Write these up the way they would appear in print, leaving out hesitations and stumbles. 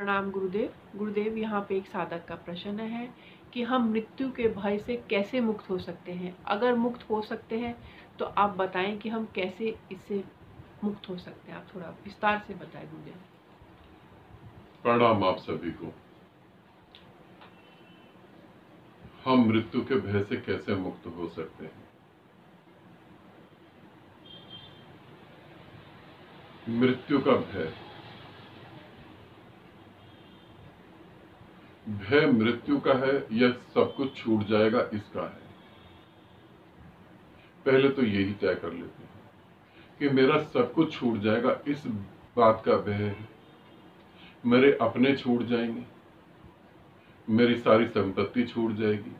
प्रणाम गुरुदेव। गुरुदेव, यहाँ पे एक साधक का प्रश्न है कि हम मृत्यु के भय से कैसे मुक्त हो सकते हैं? अगर मुक्त हो सकते हैं तो आप बताएं कि हम कैसे इससे मुक्त हो सकते हैं। आप थोड़ा विस्तार से बताएं गुरुदेव। प्रणाम आप सभी को। हम मृत्यु के भय से कैसे मुक्त हो सकते हैं? मृत्यु का भय मृत्यु का है या सब कुछ छूट जाएगा इसका है? पहले तो यही तय कर लेते हैं कि मेरा सब कुछ छूट जाएगा इस बात का भय है। मेरे अपने छूट जाएंगे, मेरी सारी संपत्ति छूट जाएगी,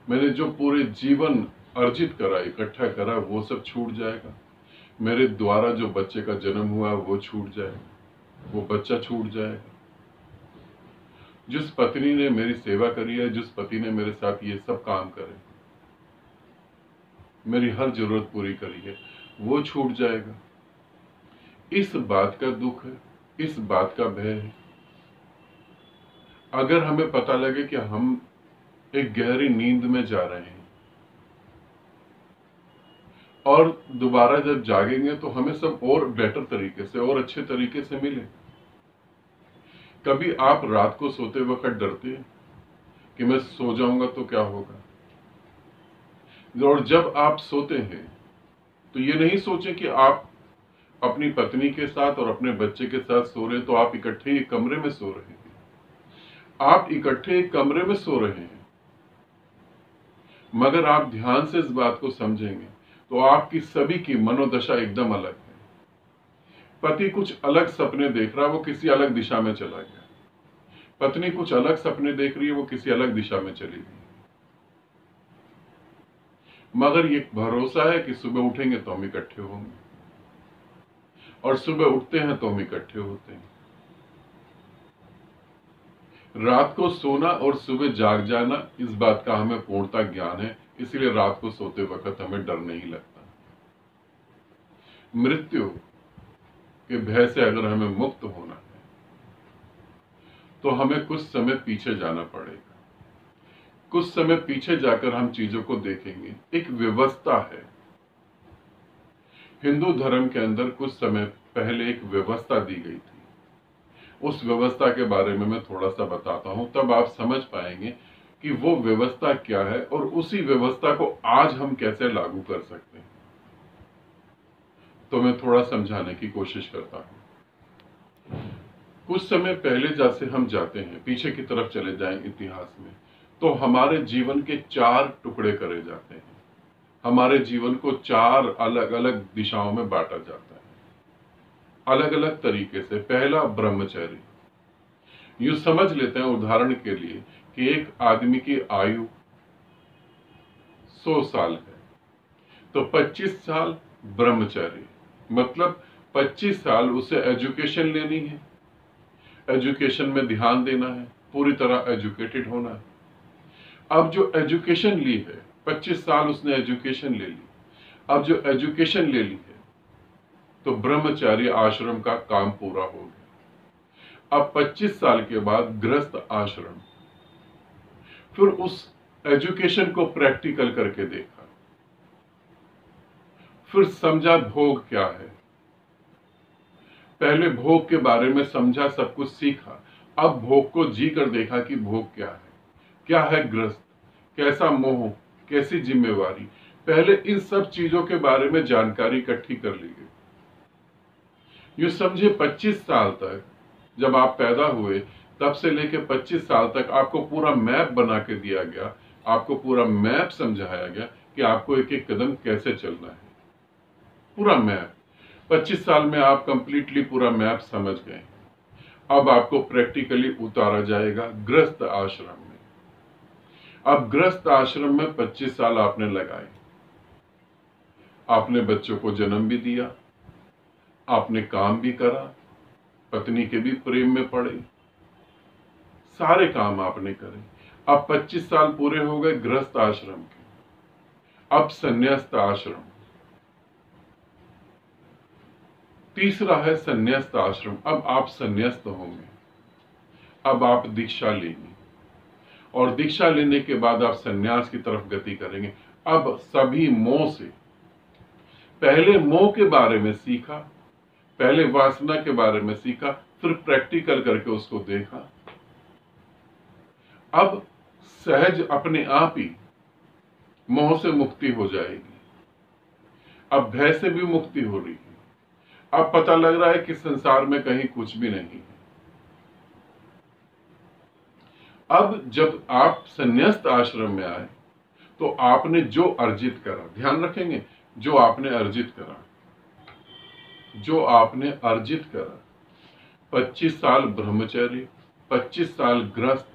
मैंने जो पूरे जीवन अर्जित करा, इकट्ठा करा, वो सब छूट जाएगा। मेरे द्वारा जो बच्चे का जन्म हुआ वो छूट जाएगा, वो बच्चा छूट जाएगा। जिस पत्नी ने मेरी सेवा करी है, जिस पति ने मेरे साथ ये सब काम करे, मेरी हर जरूरत पूरी करी है, वो छूट जाएगा। इस बात का दुख है, इस बात का भय है। अगर हमें पता लगे कि हम एक गहरी नींद में जा रहे हैं और दोबारा जब जागेंगे तो हमें सब और बेटर तरीके से और अच्छे तरीके से मिले। कभी आप रात को सोते वक्त डरते हैं कि मैं सो जाऊंगा तो क्या होगा? और जब आप सोते हैं तो ये नहीं सोचें कि आप अपनी पत्नी के साथ और अपने बच्चे के साथ सो रहे हैं तो आप इकट्ठे एक कमरे में सो रहे हैं। आप इकट्ठे एक कमरे में सो रहे हैं, मगर आप ध्यान से इस बात को समझेंगे तो आपकी सभी की मनोदशा एकदम अलग है। पति कुछ अलग सपने देख रहा है, वो किसी अलग दिशा में चला गया। पत्नी कुछ अलग सपने देख रही है, वो किसी अलग दिशा में चली गई। मगर ये भरोसा है कि सुबह उठेंगे तो हम इकट्ठे होंगे, और सुबह उठते हैं तो हम इकट्ठे होते हैं। रात को सोना और सुबह जाग जाना, इस बात का हमें पूर्णता ज्ञान है, इसलिए रात को सोते वक्त हमें डर नहीं लगता। मृत्यु के भय से अगर हमें मुक्त होना है तो हमें कुछ समय पीछे जाना पड़ेगा। कुछ समय पीछे जाकर हम चीजों को देखेंगे। एक व्यवस्था है हिंदू धर्म के अंदर, कुछ समय पहले एक व्यवस्था दी गई थी। उस व्यवस्था के बारे में मैं थोड़ा सा बताता हूं, तब आप समझ पाएंगे कि वो व्यवस्था क्या है और उसी व्यवस्था को आज हम कैसे लागू कर सकते हैं। तो मैं थोड़ा समझाने की कोशिश करता हूं। कुछ समय पहले जैसे हम जाते हैं, पीछे की तरफ चले जाएं इतिहास में, तो हमारे जीवन के 4 टुकड़े करे जाते हैं। हमारे जीवन को 4 अलग अलग दिशाओं में बांटा जाता है, अलग अलग तरीके से। पहला, ब्रह्मचर्य। यूं समझ लेते हैं उदाहरण के लिए कि एक आदमी की आयु 100 साल है, तो 25 साल ब्रह्मचर्य, मतलब 25 साल उसे एजुकेशन लेनी है, एजुकेशन में ध्यान देना है, पूरी तरह एजुकेटेड होना है। अब जो एजुकेशन ली है, 25 साल उसने एजुकेशन ले ली, अब जो एजुकेशन ले ली है तो ब्रह्मचार्य आश्रम का काम पूरा हो गया। अब 25 साल के बाद गृहस्थ आश्रम। फिर उस एजुकेशन को प्रैक्टिकल करके देखा, फिर समझा भोग क्या है। पहले भोग के बारे में समझा, सब कुछ सीखा, अब भोग को जी कर देखा कि भोग क्या है गृहस्थ, कैसा मोह, कैसी जिम्मेवारी। पहले इन सब चीजों के बारे में जानकारी इकट्ठी कर ली गई। यूं समझे 25 साल तक, जब आप पैदा हुए तब से लेकर 25 साल तक आपको पूरा मैप बना के दिया गया, आपको पूरा मैप समझाया गया कि आपको एक एक कदम कैसे चलना है। पूरा मैप 25 साल में आप कंप्लीटली पूरा मैप समझ गए। अब आपको प्रैक्टिकली उतारा जाएगा गृहस्थ आश्रम में। अब गृहस्थ आश्रम में 25 साल आपने लगाए, आपने बच्चों को जन्म भी दिया, आपने काम भी करा, पत्नी के भी प्रेम में पड़े, सारे काम आपने करे। अब 25 साल पूरे हो गए गृहस्थ आश्रम के, अब संन्यास्त आश्रम। तीसरा है संन्यास्त आश्रम। अब आप संन्यास्त होंगे, अब आप दीक्षा लेंगे और दीक्षा लेने के बाद आप संन्यास की तरफ गति करेंगे। अब सभी मोह से, पहले मोह के बारे में सीखा, पहले वासना के बारे में सीखा, फिर प्रैक्टिकल करके उसको देखा। अब सहज अपने आप ही मोह से मुक्ति हो जाएगी। अब भय से भी मुक्ति हो रही है। अब पता लग रहा है कि संसार में कहीं कुछ भी नहीं है। अब जब आप संन्यास्त आश्रम में आए तो आपने जो अर्जित करा, ध्यान रखेंगे, जो आपने अर्जित करा, जो आपने अर्जित करा, 25 साल ब्रह्मचर्य, 25 साल गृहस्थ,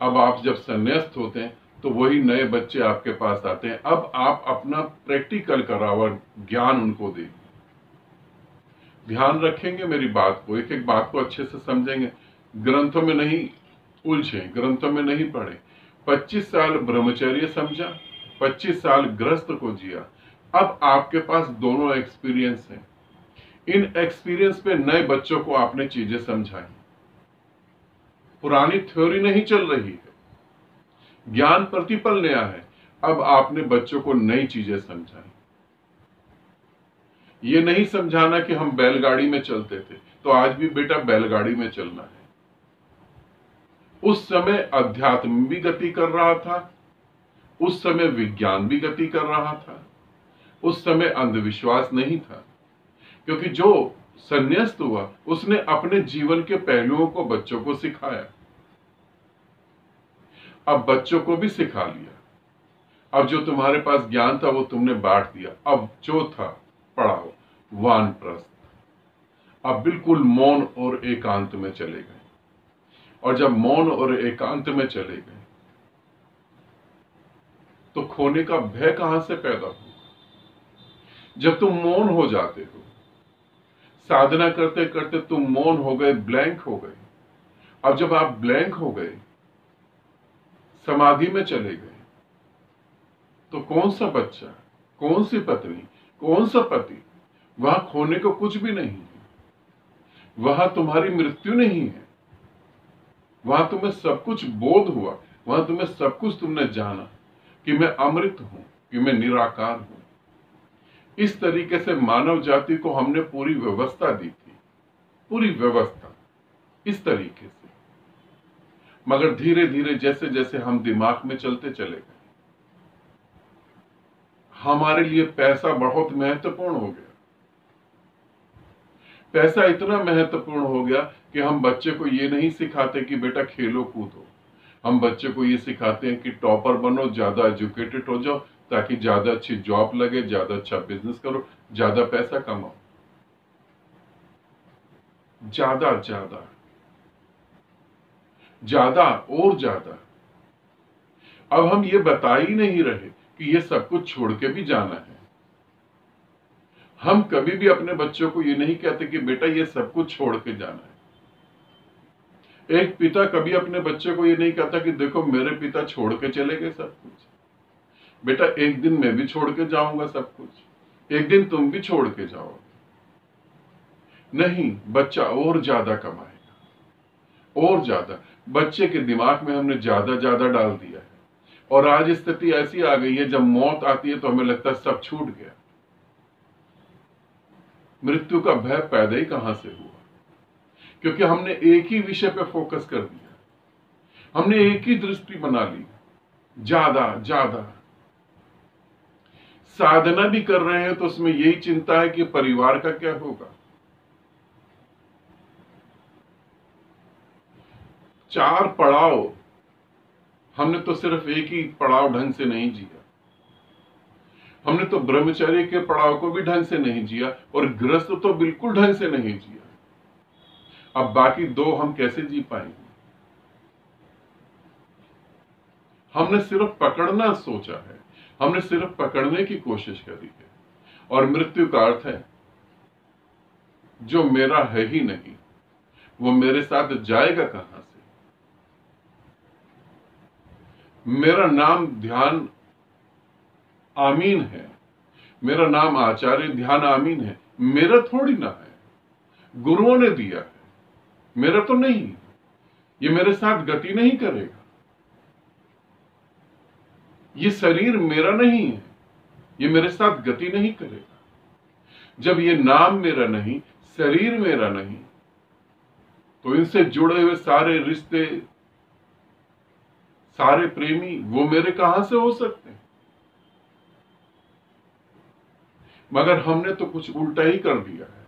अब आप जब संन्यास्त होते हैं तो वही नए बच्चे आपके पास आते हैं। अब आप अपना प्रैक्टिकल करा हुआ ज्ञान उनको दें। ध्यान रखेंगे मेरी बात को, एक एक बात को अच्छे से समझेंगे, ग्रंथों में नहीं उलझे, ग्रंथों में नहीं पढ़े। 25 साल ब्रह्मचर्य समझा, 25 साल गृहस्थ को जिया। अब आपके पास दोनों एक्सपीरियंस हैं। इन एक्सपीरियंस पे नए बच्चों को आपने चीजें समझाई। पुरानी थ्योरी नहीं चल रही है, ज्ञान प्रतिपल नया है। अब आपने बच्चों को नई चीजें समझाई। ये नहीं समझाना कि हम बैलगाड़ी में चलते थे तो आज भी बेटा बैलगाड़ी में चलना है। उस समय अध्यात्म भी गति कर रहा था, उस समय विज्ञान भी गति कर रहा था, उस समय अंधविश्वास नहीं था, क्योंकि जो संन्यास्त हुआ उसने अपने जीवन के पहलुओं को बच्चों को सिखाया। अब बच्चों को भी सिखा लिया। अब जो तुम्हारे पास ज्ञान था वो तुमने बांट दिया। अब जो था पढ़ाओ, वानप्रस्थ। अब बिल्कुल मौन और एकांत में चले गए। और जब मौन और एकांत में चले गए तो खोने का भय कहां से पैदा हुआ? जब तुम मौन हो जाते हो, साधना करते करते तुम मौन हो गए, ब्लैंक हो गए। अब जब आप ब्लैंक हो गए, समाधि में चले गए, तो कौन सा बच्चा, कौन सी पत्नी, कौन सा पति? वहां खोने को कुछ भी नहीं है। वहां तुम्हारी मृत्यु नहीं है। वहां तुम्हें सब कुछ बोध हुआ, वहां तुम्हें सब कुछ तुमने जाना कि मैं अमृत हूं, कि मैं निराकार हूं। इस तरीके से मानव जाति को हमने पूरी व्यवस्था दी थी, पूरी व्यवस्था इस तरीके से। मगर धीरे धीरे जैसे जैसे हम दिमाग में चलते चले गए, हमारे लिए पैसा बहुत महत्वपूर्ण हो गया। पैसा इतना महत्वपूर्ण हो गया कि हम बच्चे को ये नहीं सिखाते कि बेटा खेलो कूदो। हम बच्चे को ये सिखाते हैं कि टॉपर बनो, ज्यादा एजुकेटेड हो जाओ, ताकि ज्यादा अच्छी जॉब लगे, ज्यादा अच्छा बिजनेस करो, ज्यादा पैसा कमाओ। ज्यादा ज्यादा ज्यादा और ज्यादा। अब हम ये बता ही नहीं रहे कि ये सब कुछ छोड़ के भी जाना है। हम कभी भी अपने बच्चों को ये नहीं कहते कि बेटा ये सब कुछ छोड़ के जाना है। एक पिता कभी अपने बच्चे को ये नहीं कहता कि देखो मेरे पिता छोड़ के चले गए सब कुछ, बेटा एक दिन मैं भी छोड़ के जाऊंगा सब कुछ, एक दिन तुम भी छोड़ के जाओगे। नहीं, बच्चा और ज्यादा कमाएगा, और ज्यादा। बच्चे के दिमाग में हमने ज्यादा ज्यादा डाल दिया है और आज स्थिति ऐसी आ गई है, जब मौत आती है तो हमें लगता है सब छूट गया। मृत्यु का भय पैदा ही कहां से हुआ? क्योंकि हमने एक ही विषय पे फोकस कर दिया, हमने एक ही दृष्टि बना ली, ज्यादा ज्यादा। साधना भी कर रहे हैं तो उसमें यही चिंता है कि परिवार का क्या होगा। 4 पड़ाव, हमने तो सिर्फ एक ही पड़ाव ढंग से नहीं जिया। हमने तो ब्रह्मचर्य के पड़ाव को भी ढंग से नहीं जिया और गृहस्थ तो बिल्कुल ढंग से नहीं जिया। अब बाकी 2 हम कैसे जी पाएंगे? हमने सिर्फ पकड़ना सोचा है, हमने सिर्फ पकड़ने की कोशिश करी है। और मृत्यु का अर्थ है जो मेरा है ही नहीं वो मेरे साथ जाएगा कहां से? मेरा नाम ध्यान आमीन है, मेरा नाम आचार्य ध्यान आमीन है, मेरा थोड़ी ना है, गुरुओं ने दिया है, मेरा तो नहीं। ये मेरे साथ गति नहीं करेगा। ये शरीर मेरा नहीं है, ये मेरे साथ गति नहीं करेगा। जब ये नाम मेरा नहीं, शरीर मेरा नहीं, तो इनसे जुड़े हुए सारे रिश्ते, सारे प्रेमी वो मेरे कहां से हो सकते हैं? मगर हमने तो कुछ उल्टा ही कर दिया है।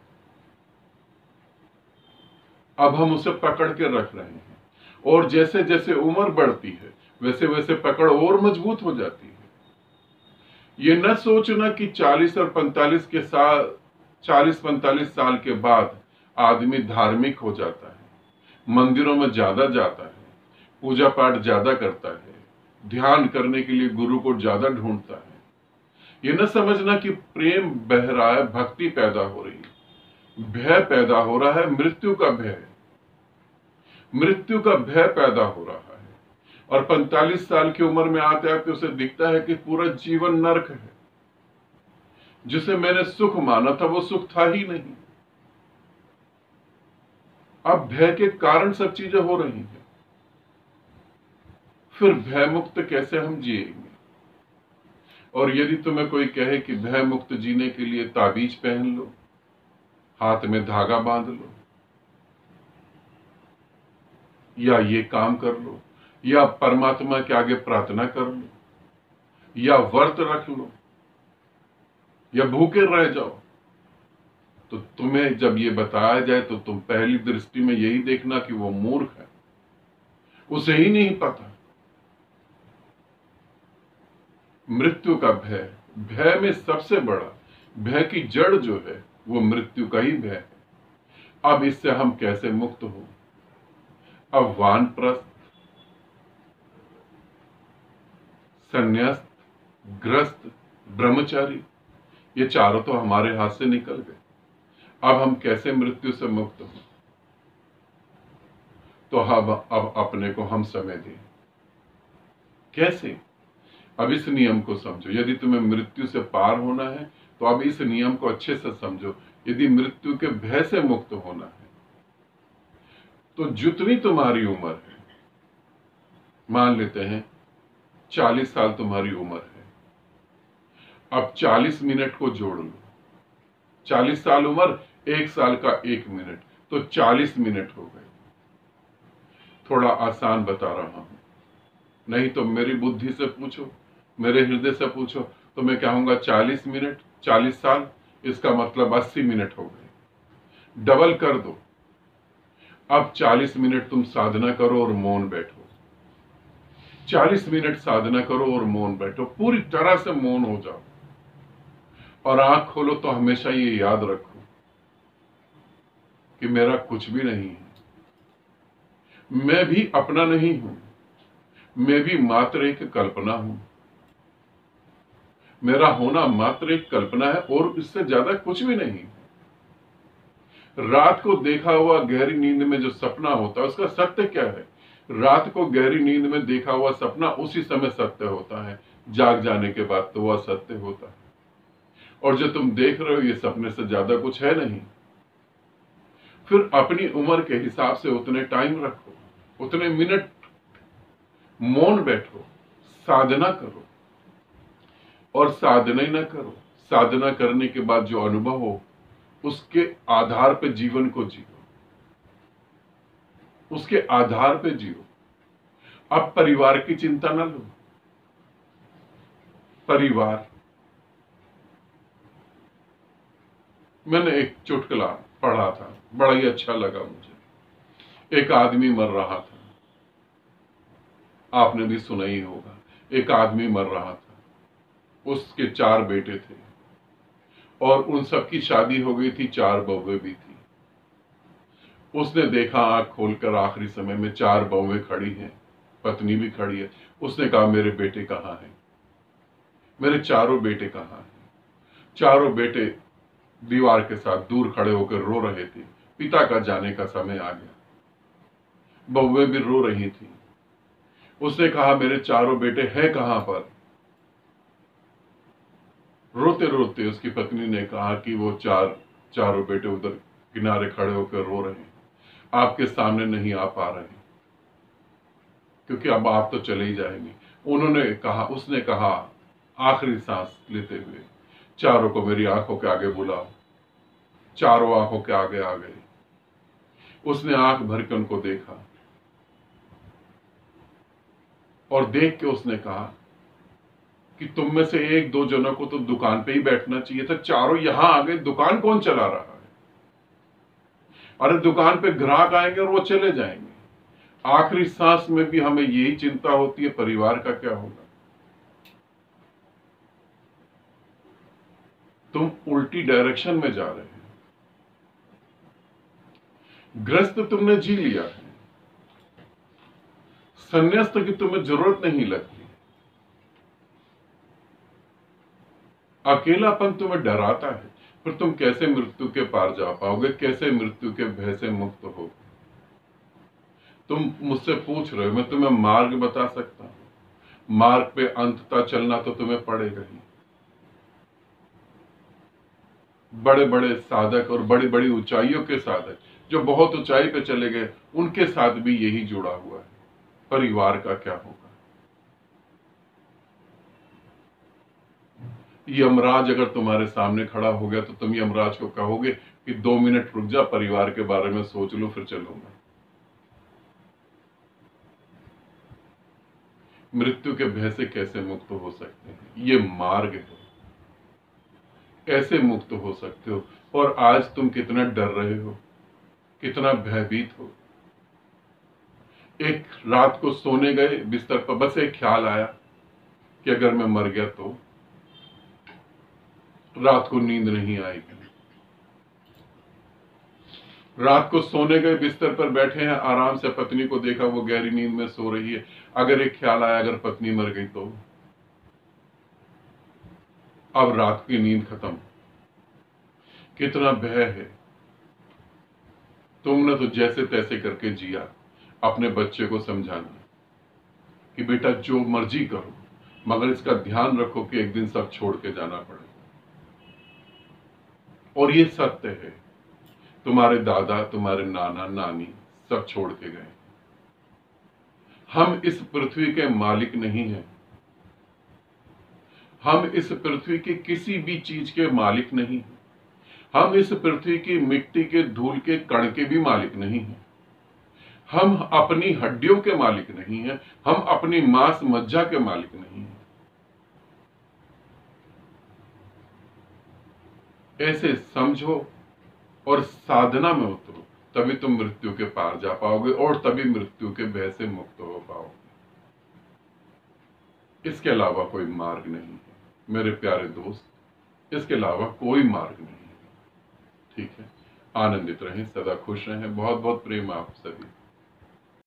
अब हम उसे पकड़ के रख रहे हैं, और जैसे जैसे उम्र बढ़ती है वैसे वैसे पकड़ और मजबूत हो जाती है। ये न सोचना कि 40 और 45 के साल 40-45 साल के बाद आदमी धार्मिक हो जाता है, मंदिरों में ज्यादा जाता है, पूजा पाठ ज्यादा करता है, ध्यान करने के लिए गुरु को ज्यादा ढूंढता है। ये न समझना कि प्रेम बह रहा है, भक्ति पैदा हो रही है, भय पैदा हो रहा है, मृत्यु का भय, मृत्यु का भय पैदा हो रहा है। और 45 साल की उम्र में आते आते उसे दिखता है कि पूरा जीवन नरक है, जिसे मैंने सुख माना था वो सुख था ही नहीं। अब भय के कारण सब चीजें हो रही हैं। फिर भय मुक्त कैसे हम जिएंगे? और यदि तुम्हें कोई कहे कि भय मुक्त जीने के लिए ताबीज पहन लो, हाथ में धागा बांध लो, या ये काम कर लो, या परमात्मा के आगे प्रार्थना कर लो, या व्रत रख लो, या भूखे रह जाओ, तो तुम्हें जब ये बताया जाए तो तुम पहली दृष्टि में यही देखना कि वो मूर्ख है, उसे ही नहीं पता। मृत्यु का भय, भय में सबसे बड़ा भय की जड़ जो है वो मृत्यु का ही भय है। अब इससे हम कैसे मुक्त हो? अब वानप्रस्थ, संन्यास्त, ग्रस्त, ब्रह्मचारी, ये चारों तो हमारे हाथ से निकल गए। अब हम कैसे मृत्यु से मुक्त हो? तो अब अपने को हम समय दें। कैसे? अब इस नियम को समझो। यदि तुम्हें मृत्यु से पार होना है तो अब इस नियम को अच्छे से समझो। यदि मृत्यु के भय से मुक्त होना है तो जितनी तुम्हारी उम्र है, मान लेते हैं 40 साल तुम्हारी उम्र है, अब 40 मिनट को जोड़ लो। 40 साल उम्र, 1 साल का 1 मिनट, तो 40 मिनट हो गए। थोड़ा आसान बता रहा हूं, नहीं तो मेरी बुद्धि से पूछो, मेरे हृदय से पूछो, तो मैं कहूंगा 40 मिनट, 40 साल, इसका मतलब 80 मिनट हो गए। डबल कर दो। अब 40 मिनट तुम साधना करो और मौन बैठो। 40 मिनट साधना करो और मौन बैठो, पूरी तरह से मौन हो जाओ और आंख खोलो तो हमेशा ये याद रखो कि मेरा कुछ भी नहीं है, मैं भी अपना नहीं हूं, मैं भी मात्र एक कल्पना हूं। मेरा होना मात्र एक कल्पना है और इससे ज्यादा कुछ भी नहीं। रात को देखा हुआ गहरी नींद में जो सपना होता है उसका सत्य क्या है? रात को गहरी नींद में देखा हुआ सपना उसी समय सत्य होता है, जाग जाने के बाद तो वह सत्य होता है। और जो तुम देख रहे हो ये सपने से ज्यादा कुछ है नहीं। फिर अपनी उम्र के हिसाब से उतने टाइम रखो, उतने मिनट मौन बैठो, साधना करो। और साधना ही ना करो, साधना करने के बाद जो अनुभव हो उसके आधार पे जीवन को जियो, उसके आधार पे जियो। अब परिवार की चिंता ना लो। परिवार, मैंने एक चुटकुला पढ़ा था, बड़ा ही अच्छा लगा मुझे। एक आदमी मर रहा था, आपने भी सुना ही होगा। एक आदमी मर रहा था, उसके 4 बेटे थे और उन सबकी शादी हो गई थी, 4 बहुएं भी थी। उसने देखा आंख खोलकर आखिरी समय में 4 बहुएं खड़ी हैं, पत्नी भी खड़ी है। उसने कहा मेरे बेटे कहाँ हैं, मेरे चारों बेटे कहाँ हैं? चारों बेटे दीवार के साथ दूर खड़े होकर रो रहे थे। पिता का जाने का समय आ गया, बहुएं भी रो रही थी। उसने कहा मेरे चारों बेटे हैं कहां पर? रोते रोते उसकी पत्नी ने कहा कि वो चारों बेटे उधर किनारे खड़े होकर रो रहे हैं, आपके सामने नहीं आ पा रहे। क्योंकि अब आप तो चले ही जाएंगे। उसने कहा आखिरी सांस लेते हुए, चारों को मेरी आंखों के आगे बुलाओ। चारों आंखों के आगे आ गए। उसने आंख भर के उनको देखा और देख के उसने कहा कि तुम में से एक दो जनों को तो दुकान पे ही बैठना चाहिए था, चारों यहां आ गए, दुकान कौन चला रहा है? अरे दुकान पे ग्राहक आएंगे और वो चले जाएंगे। आखिरी सांस में भी हमें यही चिंता होती है, परिवार का क्या होगा। तुम उल्टी डायरेक्शन में जा रहे हो। ग्रस्त तुमने जी लिया है, संन्यास्त की तुम्हें जरूरत नहीं लगती। अकेलापन तुम्हें डराता है, फिर तुम कैसे मृत्यु के पार जा पाओगे? कैसे मृत्यु के भय से मुक्त हो? तुम मुझसे पूछ रहे हो, मैं तुम्हें मार्ग बता सकता हूं। मार्ग पे अंततः चलना तो तुम्हें पड़ेगा ही। बड़े बड़े साधक और बड़ी बड़ी ऊंचाइयों के साधक जो बहुत ऊंचाई पे चले गए, उनके साथ भी यही जुड़ा हुआ है। परिवार का क्या होगा? यमराज अगर तुम्हारे सामने खड़ा हो गया तो तुम यमराज को कहोगे कि 2 मिनट रुक जा, परिवार के बारे में सोच लो फिर चलूंगा। मृत्यु के भय से कैसे मुक्त हो सकते हैं? ये मार्ग है, ऐसे मुक्त हो सकते हो। और आज तुम कितना डर रहे हो, कितना भयभीत हो। एक रात को सोने गए बिस्तर पर, बस एक ख्याल आया कि अगर मैं मर गया तो रात को नींद नहीं आएगी। रात को सोने गए बिस्तर पर बैठे हैं, आराम से पत्नी को देखा वो गहरी नींद में सो रही है। अगर एक ख्याल आया अगर पत्नी मर गई तो? अब रात की नींद खत्म। कितना भय है। तुमने तो जैसे तैसे करके जिया। अपने बच्चे को समझाना कि बेटा जो मर्जी करो, मगर इसका ध्यान रखो कि एक दिन सब छोड़ के जाना पड़ेगा। और ये सत्य है, तुम्हारे दादा, तुम्हारे नाना नानी सब छोड़ के गए। हम इस पृथ्वी के मालिक नहीं हैं। हम इस पृथ्वी की किसी भी चीज के मालिक नहीं हैं। हम इस पृथ्वी की मिट्टी के, धूल के, कण के भी मालिक नहीं हैं। हम अपनी हड्डियों के मालिक नहीं हैं। हम अपनी मांस मज्जा के मालिक नहीं हैं। ऐसे समझो और साधना में उतरो, तभी तुम मृत्यु के पार जा पाओगे और तभी मृत्यु के भय से मुक्त हो पाओगे। इसके अलावा कोई मार्ग नहीं है मेरे प्यारे दोस्त, इसके अलावा कोई मार्ग नहीं है। ठीक है, आनंदित रहें, सदा खुश रहें। बहुत बहुत प्रेम आप सभी।